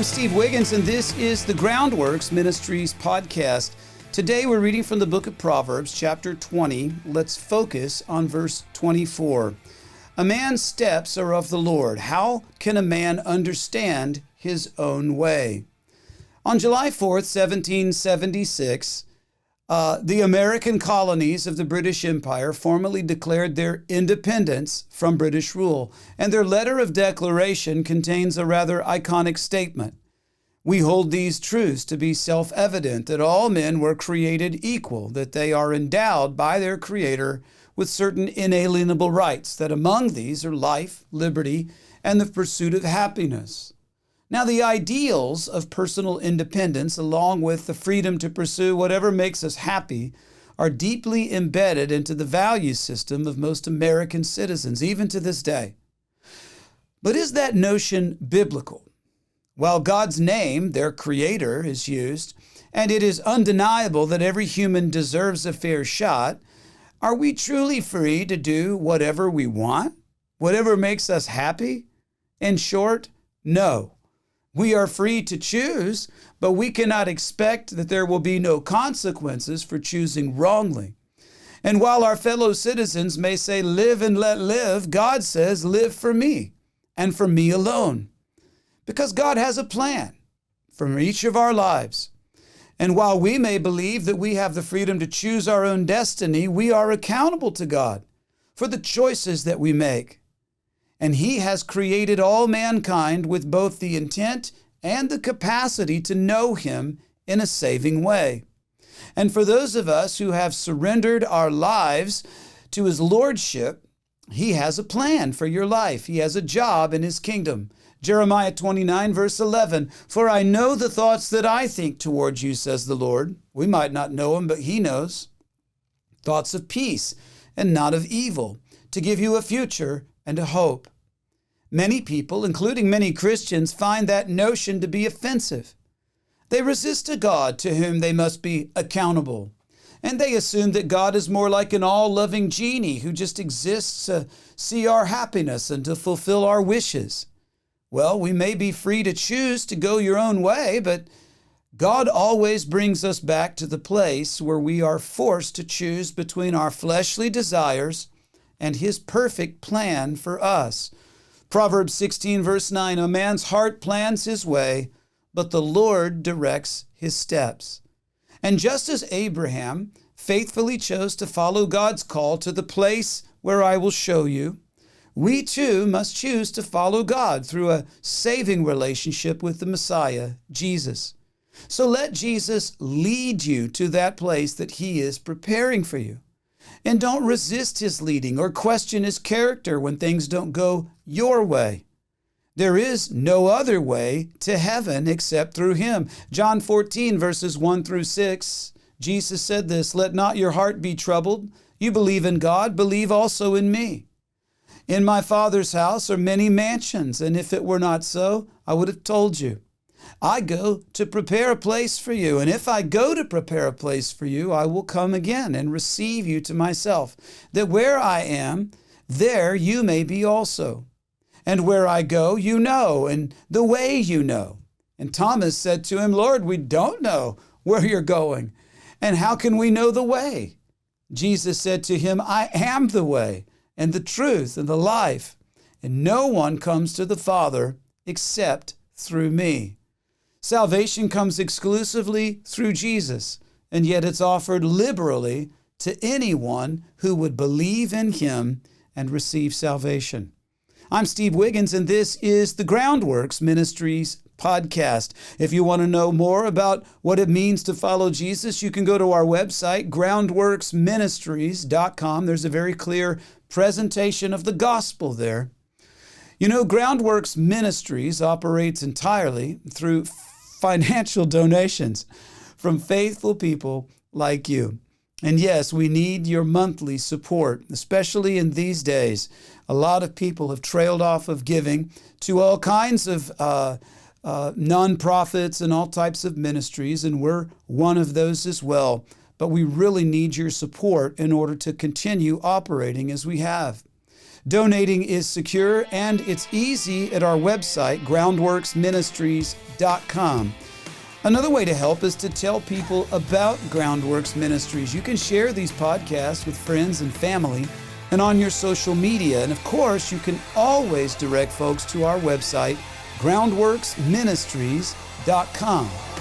I'm Steve Wiggins, and this is the Groundworks Ministries podcast. Today we're reading from the book of Proverbs, chapter 20. Let's focus on verse 24. A man's steps are of the Lord. How can a man understand his own way? On July 4th, 1776, the American colonies of the British Empire formally declared their independence from British rule, and their letter of declaration contains a rather iconic statement. We hold these truths to be self-evident, that all men were created equal, that they are endowed by their Creator with certain inalienable rights, that among these are life, liberty, and the pursuit of happiness. Now, the ideals of personal independence, along with the freedom to pursue whatever makes us happy, are deeply embedded into the value system of most American citizens, even to this day. But is that notion biblical? While God's name, their Creator, is used, and it is undeniable that every human deserves a fair shot, are we truly free to do whatever we want? Whatever makes us happy? In short, no. We are free to choose, but we cannot expect that there will be no consequences for choosing wrongly. And while our fellow citizens may say, live and let live, God says, live for me, and for me alone. Because God has a plan for each of our lives. And while we may believe that we have the freedom to choose our own destiny, we are accountable to God for the choices that we make. And He has created all mankind with both the intent and the capacity to know Him in a saving way. And for those of us who have surrendered our lives to His Lordship, He has a plan for your life. He has a job in His kingdom. Jeremiah 29, verse 11, "For I know the thoughts that I think towards you, says the Lord." We might not know Him, but He knows. Thoughts of peace and not of evil, to give you a future and a hope. Many people, including many Christians, find that notion to be offensive. They resist a God to whom they must be accountable. And they assume that God is more like an all-loving genie who just exists to see our happiness and to fulfill our wishes. Well, we may be free to choose to go your own way, but God always brings us back to the place where we are forced to choose between our fleshly desires and His perfect plan for us. Proverbs 16, verse 9, "A man's heart plans his way, but the Lord directs his steps." And just as Abraham faithfully chose to follow God's call to the place where I will show you, we too must choose to follow God through a saving relationship with the Messiah, Jesus. So let Jesus lead you to that place that He is preparing for you. And don't resist His leading or question His character when things don't go your way. There is no other way to heaven except through Him. John 14, verses 1 through 6, Jesus said this, "Let not your heart be troubled. You believe in God, believe also in me. In my Father's house are many mansions, and if it were not so, I would have told you. I go to prepare a place for you, and if I go to prepare a place for you, I will come again and receive you to myself, that where I am, there you may be also. And where I go, you know, and the way you know." And Thomas said to Him, "Lord, we don't know where you're going, and how can we know the way?" Jesus said to him, "I am the way, and the truth, and the life, and no one comes to the Father except through me." Salvation comes exclusively through Jesus, and yet it's offered liberally to anyone who would believe in Him and receive salvation. I'm Steve Wiggins, and this is the Groundworks Ministries podcast. If you want to know more about what it means to follow Jesus, you can go to our website, groundworksministries.com. There's a very clear presentation of the gospel there. You know, Groundworks Ministries operates entirely through financial donations from faithful people like you. And yes, we need your monthly support, especially in these days. A lot of people have trailed off of giving to all kinds of nonprofits and all types of ministries, and we're one of those as well. But we really need your support in order to continue operating as we have. Donating is secure and it's easy at our website, groundworksministries.com. Another way to help is to tell people about Groundworks Ministries. You can share these podcasts with friends and family and on your social media. And of course, you can always direct folks to our website, groundworksministries.com.